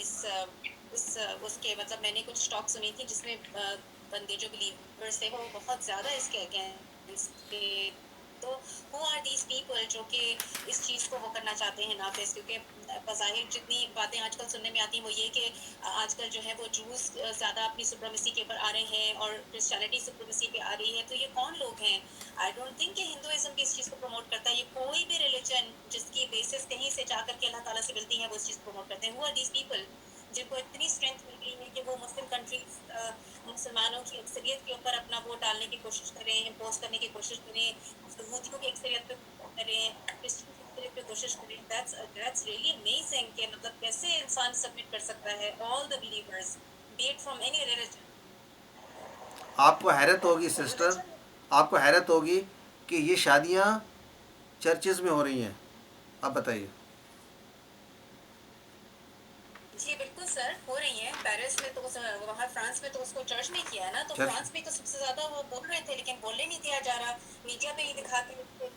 اس کے مطلب میں نے کچھ ٹاک سنی تھی جس میں بندے جو بلیورس تھے وہ بہت زیادہ اس کے اگینسٹ تھے. تو ہو آر دیز پیپل جو کہ اس چیز کو وہ کرنا چاہتے ہیں نافذ؟ کیونکہ بظاہر جتنی باتیں آج کل سننے میں آتی ہیں وہ یہ کہ آج کل جو ہے وہ جوز زیادہ اپنی سپریمیسی کے اوپر آ رہے ہیں اور کرسچینٹی سپریمیسی پہ آ رہی ہے. تو یہ کون لوگ ہیں؟ آئی ڈونٹ تھنک کہ ہندوازم بھی اس چیز کو پروموٹ کرتا ہے. یہ کوئی بھی ریلیجن جس کی بیسس کہیں سے جا کر کے اللہ تعالیٰ سے ملتی ہے وہ اس چیز کو پروموٹ کرتے ہیں. ہو آر دیز پیپل جن کو اتنی اسٹرینتھ مل گئی ہے کہ وہ مسلم کنٹریز مسلمانوں کی اکثریت کے اوپر اپنا ووٹ ڈالنے کی کوشش کریں, امپوز کرنے کی کوشش کریں, یہودیوں کی اکثریت پہ کریں, کرسچن کی اکثریت پہ کوشش کریں. دیٹس ریئلی امیزنگ کہ مطلب کیسے انسان سبمٹ کر سکتا ہے. All the believers be it from any religion. آپ کو حیرت ہوگی سسٹر, آپ کو حیرت ہوگی کہ یہ شادیاں چرچز میں ہو رہی ہیں. آپ بتائیے. جی بالکل سر, ہو رہی ہیں. پیرس میں تو وہاں فرانس میں تو اس کو چرچ میں کیا ہے نا, تو چرچ فرانس میں تو سب سے زیادہ وہ بول رہے تھے لیکن بولنے نہیں دیا جا رہا, میڈیا پہ ہی دکھاتے.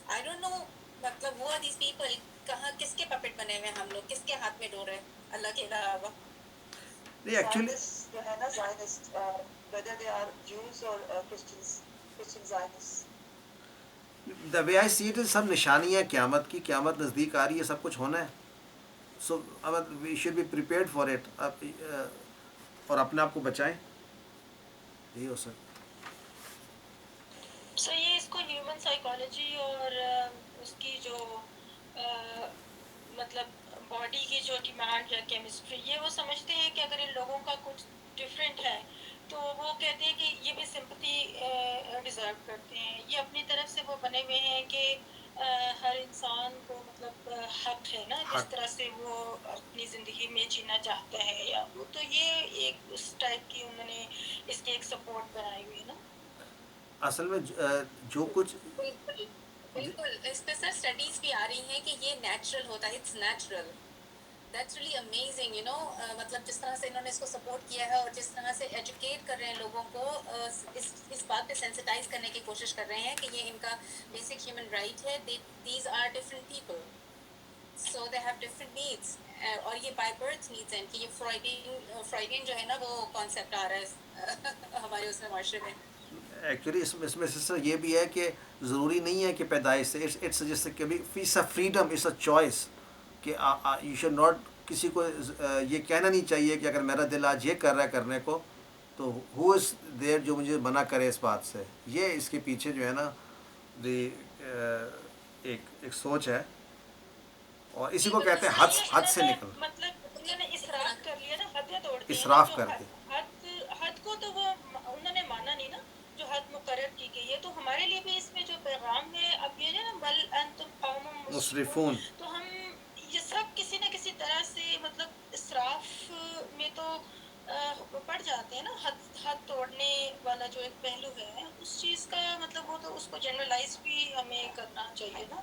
آئی ڈونٹ نو مطلب وہ دیز پیپل کہاں کس کے پپٹ بنے ہوئے ہیں ہم لوگ, کس کے ہاتھ میں ڈور ہے اللہ کے علاوہ. نہیں ایکچولی جو ہے نا Zionist, whether they are Jews or Christians, Christian Zionists. The way I see it is سب نشانی ہے قیامت کی. قیامت نزدیک آ رہی ہے, سب کچھ ہونا ہے. So we should be prepared for it, اور اپنے آپ کو بچائیں. یہی ہو سکتا. سو یہ اس کو ہیومن سائیکالوجی اور اس کی جو مطلب باڈی کی جو ڈیمانڈ ہے کیمسٹری, یہ وہ سمجھتے ہیں کہ اگر ان لوگوں کا کچھ ڈفرینٹ ہے تو وہ کہتے ہیں کہ یہ بھی سمپتھی ڈیزرو کرتے ہیں. یہ اپنی طرف سے وہ بنے ہوئے ہیں کہ ہر انسان کو مطلب حق ہے نا جس حق طرح سے وہ اپنی زندگی میں جینا چاہتا ہے یا وہ, تو یہ ایک اس ٹائپ کی انہوں نے اس کی ایک سپورٹ بنائی ہوئی ہے نا. اصل میں جو کچھ بالکل بالکل, اس پہ سر اسٹڈیز بھی آ رہی ہیں کہ یہ نیچرل ہوتا ہے, it's natural. That's really amazing you know. مطلب جس طرح سے انہوں نے اس کو سپورٹ کیا ہے اور جس طرح سے ایجوکیٹ کر رہے ہیں لوگوں کو, اس بات پہ سینسٹائز کرنے کی کوشش کر رہے ہیں کہ یہ ان کا بیسک ہیومن رائٹ ہے. These are different people, so they have different needs. اور یہ بائی برتھ نیڈس ہیں کہ یہ فرائڈین جو ہے نا وہ کانسیپٹ آ رہا ہے ہمارے اس میں معاشرے میں. ایکچولی اس میں سسٹر یہ بھی ہے کہ ضروری نہیں ہے کہ پیدائش سے, اٹس جیسے کبھی it's a freedom, it's a choice کہ یو شوڈ ناٹ, کسی کو یہ کہنا نہیں چاہیے کہ اگر میرا دل آج یہ کر رہا ہے کرنے کو تو ہو از دیر جو مجھے منع کرے اس بات سے. یہ اس کے پیچھے جو ہے نا دی ایک سوچ ہے, اور اسی کو کہتے ہیں حد سے نکل مطلب انہوں نے اسراف کر لیا نا, حدیں توڑ دی ہیں نا. اسراف جو کر کے. حد کو تو وہ انہوں نے مانا نہیں نا, جو حد مقرر کی گئی ہے. تو ہمارے لیے بھی اس میں جو پیغام ہے اب یہ ہے نا, بل انتم قوم مسرفون, مصرفون تو ہم یہ سب کسی نہ کسی طرح سے مطلب اسراف میں تو پڑ جاتے ہیں نا. حد توڑنے والا جو ایک پہلو ہے اس چیز کا مطلب وہ تو اس کو جنرلائز بھی ہمیں کرنا چاہیے نا.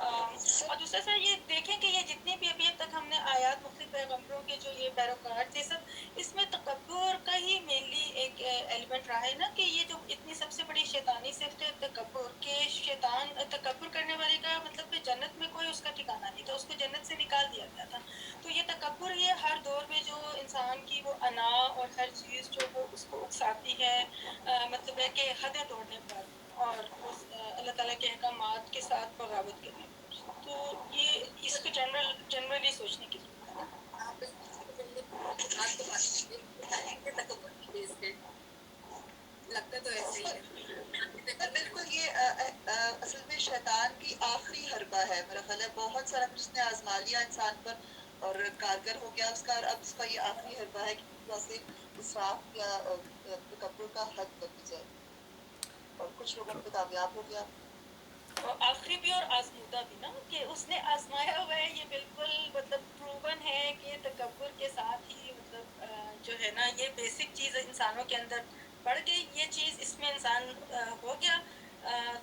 اور دوسرا سر یہ دیکھیں کہ یہ جتنے بھی ابھی اب تک ہم نے آیات مختلف پیغمبروں کے جو یہ پیروکار تھے سب, اس میں تکبر کا ہی مینلی ایک ایلیمنٹ رہا ہے نا, کہ یہ جو اتنی سب سے بڑی شیطانی صفت ہے تکبر, کے شیطان تکبر کرنے والے کا مطلب کہ جنت میں کوئی اس کا ٹھکانا نہیں تھا, اس کو جنت سے نکال دیا گیا تھا. تو یہ تکبر یہ ہر دور میں جو انسان کی وہ انا اور ہر چیز جو وہ اس کو اکساتی ہے, مطلب ہے کہ حدیں توڑنے پر اور اللہ تعالیٰ کے احکامات کے ساتھ بغاوت کرنے پر. تو یہ اس کو جنرلی سوچنے کی ضرورت ہے نا. لگتا تو ایسے ہی ہے. بالکل, یہ اصل میں شیطان کی آخری حربہ ہے میرا خیال ہے. بہت سارا کچھ اس نے آزما لیا انسان پر اور کارگر ہو گیا اس کا, اور اب اس کا یہ آخری حربہ ہے کہ جیسے اسراف یا تکبر کا حد بن جائے, اور کچھ لوگوں پہ کامیاب ہو گیا. اور آخری بھی اور آزمودہ بھی نا, کہ اس نے آزمایا ہوا ہے. یہ بالکل مطلب پروون ہے کہ تکبر کے ساتھ ہی مطلب جو ہے نا یہ بیسک چیز انسانوں کے اندر بڑھ گئی. یہ چیز اس میں انسان ہو گیا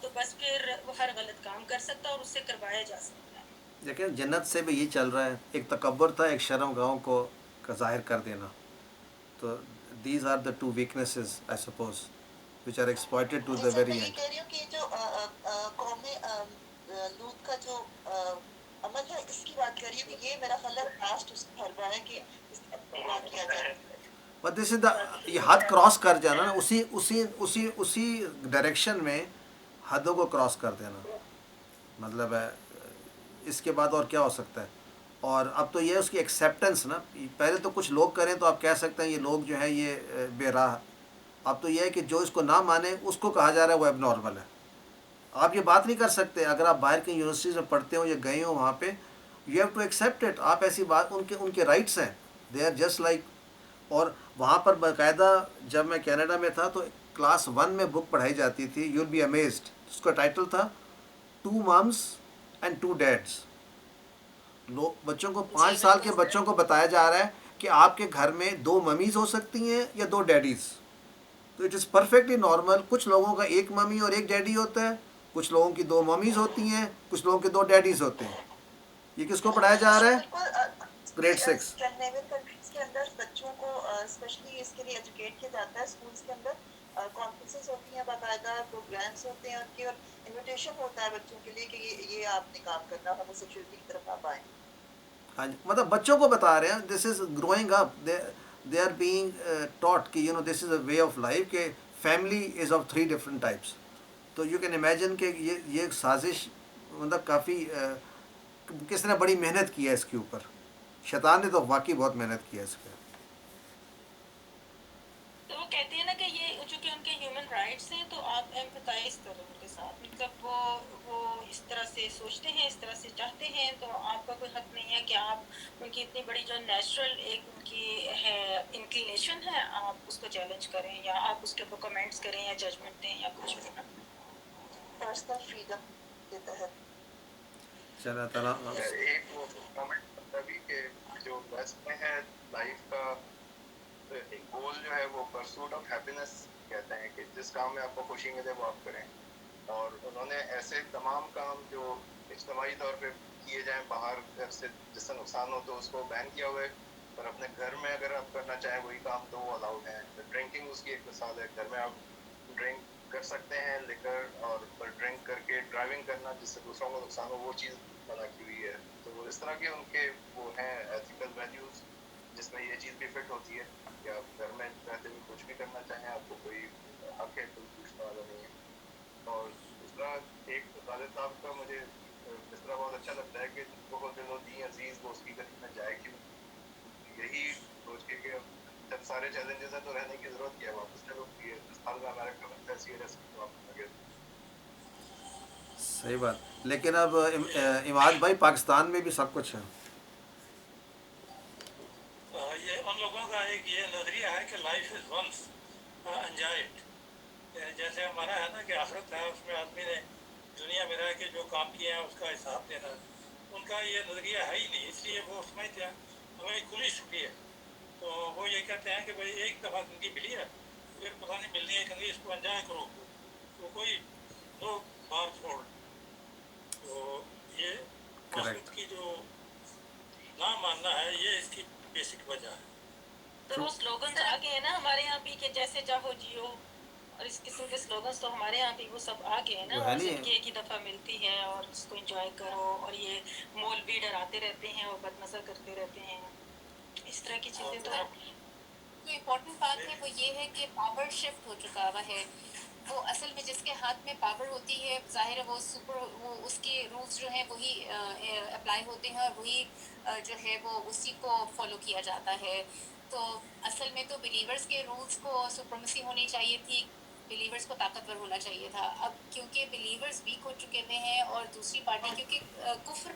تو بس پھر وہ ہر غلط کام کر سکتا ہے اور اس سے کروایا جا سکتا ہے. لیکن جنت سے بھی یہ چل رہا ہے, ایک تکبر تھا, ایک شرم گاؤں کو کا ظاہر کر دینا. تو these are the two weaknesses I suppose which are exploited to the very end. میں یہ کہہ رہی ہوں کہ جو قوم لوط کا جو عمل ہے اس کی بات کر رہی ہوں کہ یہ میرا خیال ہے پاسٹ اس کو ہر رہا ہے کہ اس کا پورا کیا جائے. بٹ دس از دا یہ حد کراس کر جانا نا اسی ڈائریکشن میں حدوں کو کراس کر دینا مطلب ہے اس کے بعد اور کیا ہو سکتا ہے. اور اب تو یہ اس کی ایکسیپٹنس نا پہلے تو کچھ لوگ کریں تو آپ کہہ سکتے ہیں یہ لوگ جو ہے یہ بے راہ. اب تو یہ ہے کہ جو اس کو نہ مانے اس کو کہا جا رہا ہے وہ ایب نارمل ہے. آپ یہ بات نہیں کر سکتے اگر آپ باہر کی یونیورسٹیز میں پڑھتے ہو یا گئے ہو وہاں پہ you have to accept it. آپ ایسی بات ان کے رائٹس ہیں دے آر جسٹ لائک. اور وہاں پر باقاعدہ جب میں کینیڈا میں تھا تو کلاس 1 میں بک پڑھائی جاتی تھی یو ول بی امیزڈ. اس کا ٹائٹل تھا 2 moms and 2 dads. بچوں کو 5 جی سال کے بالکل. بچوں کو بتایا جا رہا ہے کہ آپ کے گھر میں 2 ممیز ہو سکتی ہیں یا 2 ڈیڈیز. تو اٹ از پرفیکٹلی نارمل. کچھ لوگوں کا 1 ممی اور 1 ڈیڈی ہوتا ہے, کچھ لوگوں کی 2 ممیز ہوتی ہیں, کچھ لوگوں کے 2 ڈیڈیز ہوتے ہیں. یہ کس کو پڑھایا جا رہا ہے؟ گریڈ 6. اسکینڈینیوین کنٹریز کے اندر بچوں کو اسپیشلی اس کے لیے ایجوکیٹ کیا جاتا ہے اسکولس کے اندر. کانفرنسز ہوتی ہیں, باقاعدہ پروگرامس ہوتے ہیں ان کے, اور انویٹیشن ہوتا ہے بچوں کے لیے کہ یہ آپ نے کام کرنا, ہومو سیکشولیٹی کی طرف آپ آئیں. ہاں جی, مطلب بچوں کو بتا رہے ہیں this is growing up they are being taught کہ this is a way of life کہ family is of 3 different types. تو یو کین امیجن کہ یہ ایک سازش مطلب کافی کس نے بڑی محنت کی ہے اس کے اوپر. شیطان نے تو واقعی بہت محنت کی ہے اس پہ. تو وہ کہتے ہیں نا کہ یہ چونکہ ان کے ہیومن رائٹس ہیں تو آپ ایمپتھائز کریں ان کے ساتھ. مطلب وہ اس طرح سے سوچتے ہیں, اس طرح سے چاہتے ہیں, تو آپ کا کوئی حق نہیں ہے کہ آپ ان کی اتنی بڑی جو نیچرل ایک ان کی ہے انکلینیشن ہے آپ اس کو چیلنج کریں یا آپ اس کے اوپر کمنٹس کریں یا ججمنٹ دیں یا کچھ بھی. پرسنل فریڈم کے تحت. چلا تعالیٰ ایک وہ مومنٹ تبھی کہ جو ویسٹ میں ہے لائف کا ایک گول جو ہے وہ پرسوٹ آف ہیپینس کہتے ہیں کہ جس کام میں آپ کو خوشی ملے وہ آپ کریں. اور انہوں نے ایسے تمام کام جو اجتماعی طور پہ کیے جائیں باہر گھر سے جس سے نقصان ہو تو اس کو بین کیا ہوا ہے, اور اپنے گھر میں اگر آپ کرنا چاہیں وہی کام تو وہ الاؤڈ ہیں. ڈرنکنگ اس کی ایک مثال ہے. گھر میں آپ ڈرنک کر سکتے ہیں لیکر, اور پر ڈرنک کر کے ڈرائیونگ کرنا جس سے دوسروں کو نقصان ہو وہ چیز منع کی ہوئی ہے. تو وہ اس طرح کے ان کے وہ ہیں ایتھیکل ویلیوز جس میں یہ چیز بھی فٹ ہوتی ہے کہ آپ گھر میں رہتے ہوئے کچھ بھی کرنا چاہیں آپ کو کوئی حق ہے, کوئی پوچھنے والا نہیں ہے. اور دوسرا ایک والد صاحب کا مجھے اس طرح بہت اچھا لگتا ہے کہ جس کو دل و دین عزیز وہ اس کی گلی میں جائے کیوں. یہی سوچ کے کہ جب سارے چیلنجز ہیں تو رہنے کی ضرورت کیا ہے, واپس چلو. یہ 10 سال کا امریکہ میں ایسی رہ سکتے واپس آ گیا. صحیح بات. لیکن اب اماد بھائی پاکستان میں بھی سب کچھ ہے. یہ ان لوگوں کا ایک یہ نظریہ ہے کہ life is once enjoy it. جیسے ہمارا ہے نا کہ آخرت ہے, اس میں آدمی نے دنیا میں رہ کے جو کام کیا ہے اس کا حساب دینا. ان کا یہ نظریہ ہے ہی نہیں, اس لیے وہ سمجھتے ہیں ہمیں کھلی چھٹی ہے. تو وہ یہ کہتے ہیں کہ بھائی ایک دفعہ زندگی ملی ہے, پھر پتہ نہیں ملنی ہے کہ اس کو انجوائے کرو. تو کوئی نو بار چھوڑ. تو یہ آخرت کی جو نہ ماننا ہے یہ اس کی بیسک وجہ ہے. تو وہ سلوگنز آ گئے ہیں نا ہمارے یہاں بھی کہ جیسے چاہو جیو, اور اس قسم کے سلوگنز تو ہمارے یہاں بھی وہ سب آ گئے ہیں نا. وہ ہے اور نہیں زندگی ایک ہی دفعہ ملتی ہے اور اس کو انجوائے کرو, اور یہ مولوی ڈراتے رہتے ہیں اور بد نظر کرتے رہتے ہیں, اس طرح کی چیزیں. تو جو امپورٹنٹ بات ہے وہ یہ ہے کہ پاور شفٹ ہو چکا ہوا ہے. وہ اصل میں جس کے ہاتھ میں پاور ہوتی ہے ظاہر ہے وہ اس کے رولز جو ہیں وہی اپلائی ہوتے ہیں, اور وہی جو ہے وہ اسی کو فالو کیا جاتا ہے. تو اصل میں تو بلیورز کے رولز کو سپریمیسی ہونی چاہیے تھی, بلیورز کو طاقتور ہونا چاہیے تھا. اب کیونکہ بلیورز ویک ہو چکے ہوئے ہیں اور دوسری پارٹی کیونکہ کفر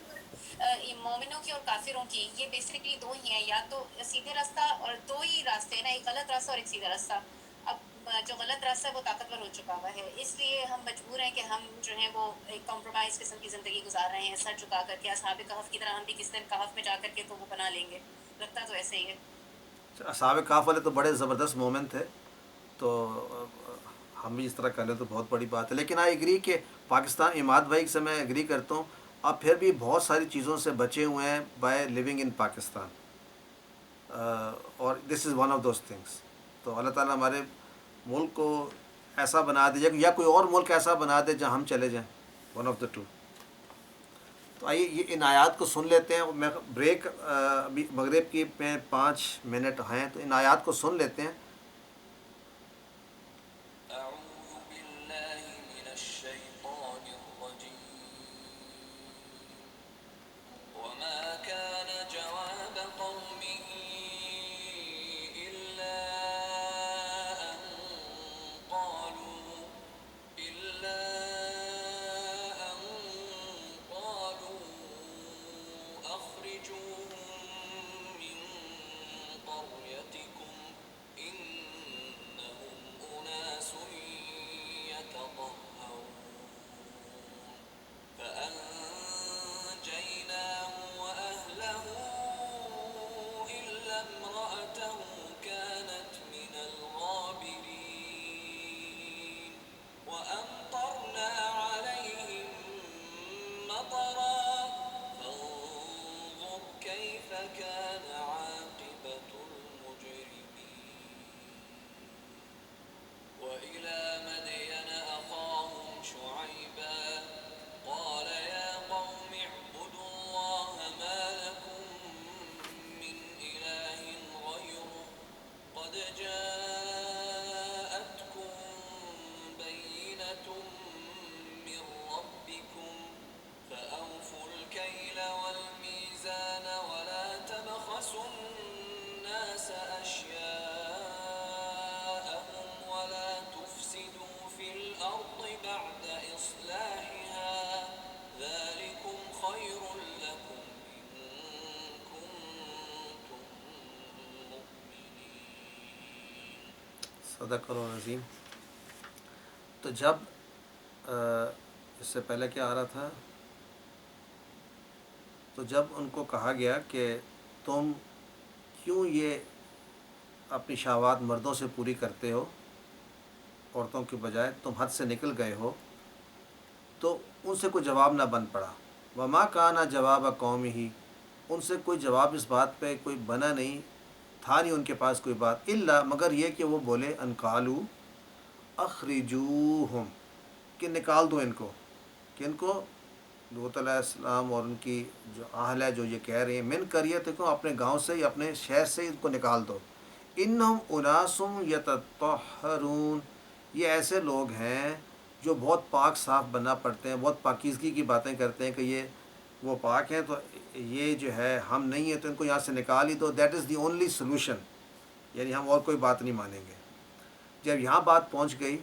مومنوں کی اور کافروں کی یہ بیسکلی 2 ہی ہیں, یا تو سیدھے راستہ, اور 2 ہی راستے ہیں نا, ایک غلط راستہ اور ایک سیدھا راستہ. اب جو غلط راستہ ہے وہ طاقتور ہو چکا ہوا ہے, اس لیے ہم مجبور ہیں کہ ہم جو ہے وہ ایک کمپرومائز قسم کی زندگی گزار رہے ہیں, سر جھکا کر کے. اصحاب کہف کی طرح ہم بھی کس دن کہف میں جا کر کے تو وہ بنا لیں گے, لگتا تو ایسے ہی ہے. اصحاب کہف والے تو بڑے زبردست مومن تھے, تو ہم بھی اس طرح کر لیں تو بہت بڑی بات ہے. لیکن آئی ایگری کہ پاکستان اماد بھائی سے میں ایگری کرتا ہوں, اب پھر بھی بہت ساری چیزوں سے بچے ہوئے ہیں بائی لیونگ ان پاکستان, اور this is one of those things. تو اللہ تعالیٰ ہمارے ملک کو ایسا بنا دے یا کوئی اور ملک ایسا بنا دے جہاں ہم چلے جائیں, ون آف دا ٹو. تو آئیے یہ ان آیات کو سن لیتے ہیں. میں بریک ابھی مغرب کی میں 5 منٹ ہیں تو ان آیات کو سن لیتے ہیں. أعوذ بالله من الشيطان الرجيم وما كان جواب قومه إلا أن قالوا أخرجوهم من قريتكم إنهم أناس يتطهرون فأنجيناه وأهله إلا امرأته كانت من الغابرين وأمطرنا عليهم مطرا فانظر كيف كان عاقبة المجرمين وإلى مدين أخاهم شعيبا قال يا قوم اعبدوا الله ما لكم من إله غيره قد جاءتكم بينة من ربكم فأوفوا الكيل والميزان ولا تبخسوا الناس أشياءهم ولا تفسدوا في الأرض بعد إصلاحها ذلكم خير لكم إن كنتم مؤمنين. صدق اللہ العظیم. تو جب اس سے پہلے کیا آ رہا تھا؟ تو جب ان کو کہا گیا کہ تم کیوں یہ اپنی شہوات مردوں سے پوری کرتے ہو عورتوں کے بجائے، تم حد سے نکل گئے ہو، تو ان سے کوئی جواب نہ بن پڑا. وما کانا جواب قوم ہی، ان سے کوئی جواب اس بات پہ کوئی بنا نہیں تھا، نہیں ان کے پاس کوئی بات، الا مگر یہ کہ وہ بولے ان قالو اخرجوہم، کہ نکال دو ان کو. کہ ان کو لوط علیہ السلام اور ان کی جو اہل ہے جو یہ کہہ رہے ہیں من قریتکم، اپنے گاؤں سے یا اپنے شہر سے ان کو نکال دو. انہم اناس یتطہرون، یہ ایسے لوگ ہیں جو بہت پاک صاف بننا پڑتے ہیں، بہت پاکیزگی کی باتیں کرتے ہیں کہ یہ وہ پاک ہیں، تو یہ جو ہے ہم نہیں ہیں، تو ان کو یہاں سے نکال ہی دو. That is the only solution, یعنی ہم اور کوئی بات نہیں مانیں گے. جب یہاں بات پہنچ گئی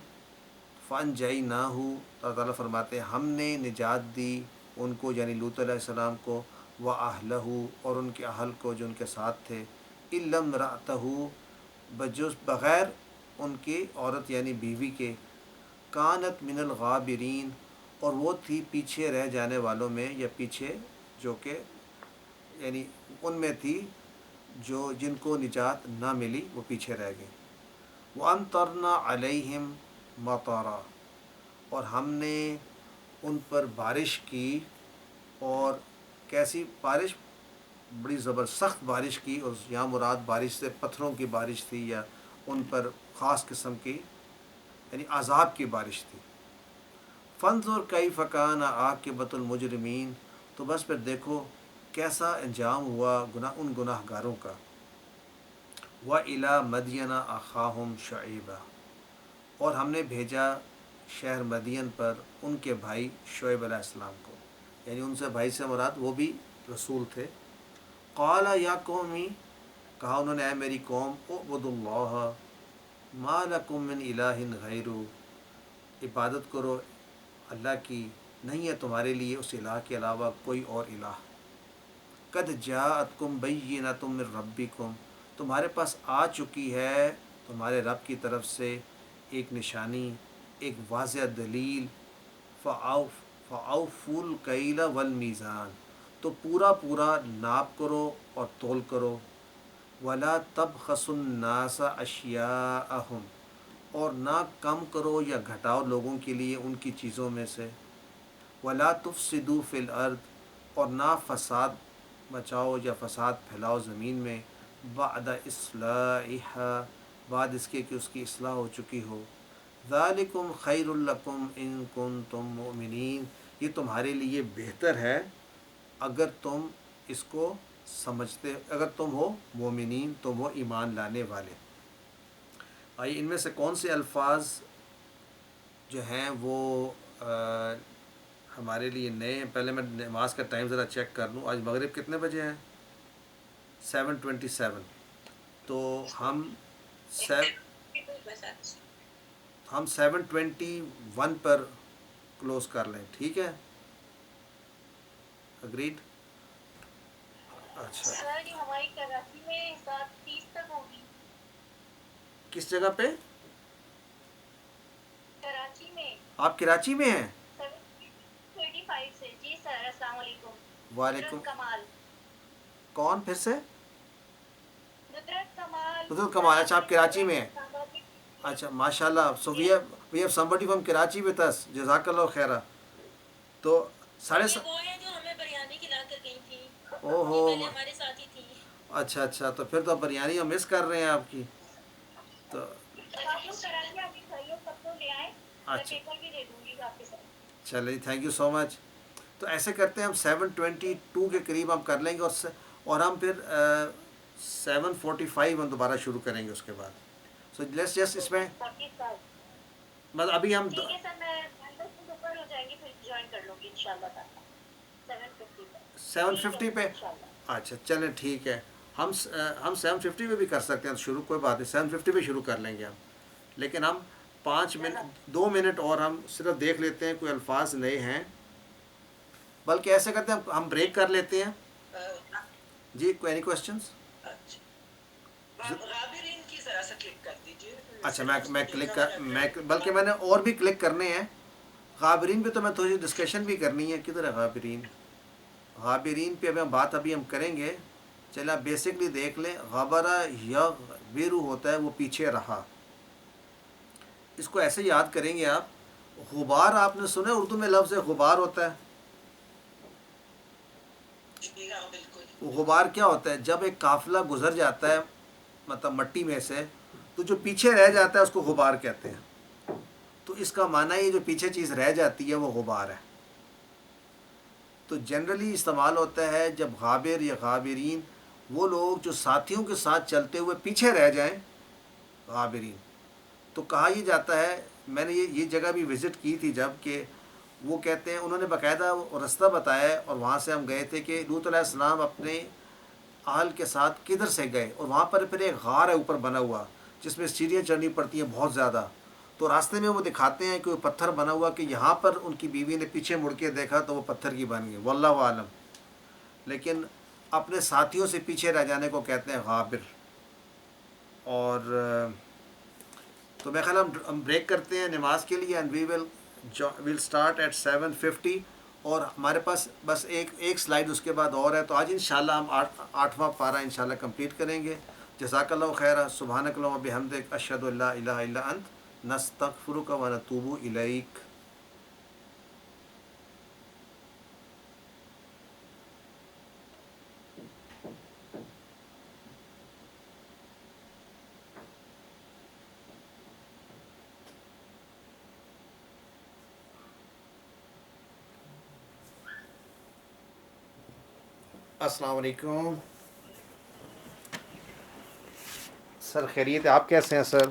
فَأَنْجَيْنَاهُ، اللہ تعالیٰ فرماتے ہیں ہم نے نجات دی ان کو، یعنی لوط علیہ السلام کو، وَأَهْلَهُ، اور ان کے اہل کو جو ان کے ساتھ تھے، إِلَّا امْرَأَتَهُ، بجز بغیر ان کی عورت یعنی بیوی کے، کانت من الغابرین، اور وہ تھی پیچھے رہ جانے والوں میں، یا پیچھے جو کہ یعنی ان میں تھی جو جن کو نجات نہ ملی وہ پیچھے رہ گئی. وَأَمْطَرْنَا عَلَيْهِمْ مَطَرًا، اور ہم نے ان پر بارش کی، اور کیسی بارش؟ بڑی زبرسخت بارش کی، اور یہاں مراد بارش سے پتھروں کی بارش تھی، یا ان پر خاص قسم کی یعنی عذاب کی بارش تھی. فانظر کیف کان عاقبۃ المجرمین، تو بس پھر دیکھو کیسا انجام ہوا ان گناہ گاروں کا. وَإِلَى مَدْيَنَ أَخَاهُمْ شُعَيْبًا، اور ہم نے بھیجا شہر مدین پر ان کے بھائی شعیب علیہ السلام کو، یعنی ان سے بھائی سے مراد وہ بھی رسول تھے. قال یا قومی، کہا انہوں نے اے میری قوم، اعبدوا اللہ ما لکم من الہ غیرہ، عبادت کرو اللہ کی، نہیں ہے تمہارے لیے اس الہ کے علاوہ کوئی اور الہ. قد جاءتکم بینۃ من ربکم، تمہارے پاس آ چکی ہے تمہارے رب کی طرف سے ایک نشانی، ایک واضح دلیل. فَأَوْفُوا الْكَيْلَ وَالْمِيزَانَ، تو پورا ناپ کرو اور تول کرو. وَلَا تَبْخَسُوا النَّاسَ أَشْيَاءَهُمْ، اور نہ کم کرو یا گھٹاؤ لوگوں کے لیے ان کی چیزوں میں سے. وَلَا تُفْسِدُوا فِي الْأَرْضِ، اور نہ فساد مچاؤ یا فساد پھیلاؤ زمین میں. بعد اصلاحها، بعد اس کے کہ اس کی اصلاح ہو چکی ہو. ذالکم خیر لکم ان کنتم مؤمنین، یہ تمہارے لیے بہتر ہے اگر تم اس کو سمجھتے، اگر تم ہو مومنین، تم ہو ایمان لانے والے. آئیے ان میں سے کون سے الفاظ جو ہیں وہ ہمارے لیے نئے ہیں. پہلے میں نماز کا ٹائم ذرا چیک کر لوں. آج مغرب کتنے بجے ہیں؟ 7:27. تو ہم 7:21 پر کلوز کر لیں. ٹھیک ہے، اگریڈ. اچھا، سر یہ ہماری کراچی میں 7:30 تک ہوگی. کس جگہ پہ؟ کراچی میں آپ کراچی میں ہیں؟ 7:35 سے. جی سر، السلام علیکم. وعلیکم. ندرت کمال. کون پھر سے؟ ندرت کمال. ندرت کمال. اچھا آپ کراچی میں ہیں. اچھا ماشاء اللہ. So we have somebody from Karachi with us. جزاک اللہ خیرہ. تو یہ وہ ہے جو ہمیں بریانی کھلا کر گئی تھی. او ہو، پہلے ہمارے ساتھ ہی تھی. اچھا اچھا. تو پھر تو بریانی ہم مس کر رہے ہیں آپ کی. تو آپ لوگ کراچی آپ کی خریدو سب کو لے آئیں. میں اچھا پیپر بھی دے دوں گی آپ کے ساتھ. چلیں، تھینک یو سو مچ. تو ایسے کرتے ہیں ہم 7:22 کے قریب ہم کر لیں گے، اور ہم پھر 7:45 ہم دوبارہ شروع کریں گے اس کے بعد. سو لیٹس جسٹ اس میں 45. مطلب ابھی ہم ٹھیک ہے سر، میں 10 منٹ اوپر ہو جائیں گے پھر جوائن کر لوں گی انشاءاللہ تعالیٰ. 7:50 پہ. 7:50 پہ. انشاءاللہ. اچھا چلیں ٹھیک ہے. ہم 7:50 پہ بھی کر سکتے ہیں شروع، کوئی بات نہیں. 7:50 پہ شروع کر لیں گے ہم. لیکن ہم 2 منٹ اور ہم صرف دیکھ لیتے ہیں کوئی الفاظ نئے ہیں. بلکہ ایسے کرتے ہیں ہم بریک کر لیتے ہیں. جی کوئی اینی کوشچنس؟ غابرین کی ذرا سا کلک کر دیجیے. اچھا میں کلک بلکہ میں نے اور بھی کلک کرنے ہیں. غابرین پہ تو میں تھوڑی ڈسکشن بھی کرنی ہے. کدھر ہے غابرین؟ غابرین پہ ابھی ہم کریں گے. چلیں آپ بیسکلی دیکھ لیں. غبرہ یغبرو ہوتا ہے وہ پیچھے رہا. اس کو ایسے یاد کریں گے آپ. غبار آپ نے سنا ہے اردو میں لفظ غبار ہوتا ہے. جی ہاں بالکل. غبار کیا ہوتا ہے؟ جب ایک قافلہ گزر جاتا ہے مطلب مٹی میں سے، تو جو پیچھے رہ جاتا ہے اس کو غبار کہتے ہیں. تو اس کا معنی یہ جو پیچھے چیز رہ جاتی ہے وہ غبار ہے. تو جنرلی استعمال ہوتا ہے جب غابر یا غابرین وہ لوگ جو ساتھیوں کے ساتھ چلتے ہوئے پیچھے رہ جائیں، غابرین. تو کہا یہ جاتا ہے، میں نے یہ جگہ بھی وزٹ کی تھی جب کہ وہ کہتے ہیں انہوں نے باقاعدہ رستہ بتایا، اور وہاں سے ہم گئے تھے کہ لوط علیہ السلام اپنے اہل کے ساتھ کدھر سے گئے، اور وہاں پر پھر ایک غار ہے اوپر بنا ہوا جس میں سیڑھیاں چڑھنی پڑتی ہیں بہت زیادہ. تو راستے میں وہ دکھاتے ہیں کہ وہ پتھر بنا ہوا کہ یہاں پر ان کی بیوی نے پیچھے مڑ کے دیکھا تو وہ پتھر کی بن گئی. واللہ عالم. لیکن اپنے ساتھیوں سے پیچھے رہ جانے کو کہتے ہیں غابر. اور تو میں خیال ہم بریک کرتے ہیں نماز کے لیے. And we'll start at 7:50. اور ہمارے پاس بس ایک سلائیڈ اس کے بعد اور ہے. تو آج انشاءاللہ ہم 8واں پارہ انشاءاللہ کمپلیٹ کریں گے. جزاک اللہ خیرہ. سبحانک اللہم و بحمدک، اشہد ان لا الہ الا انت، نستغفرک و نتوب الیک. السلام علیکم سر. خیریت ہے؟ آپ کیسے ہیں سر؟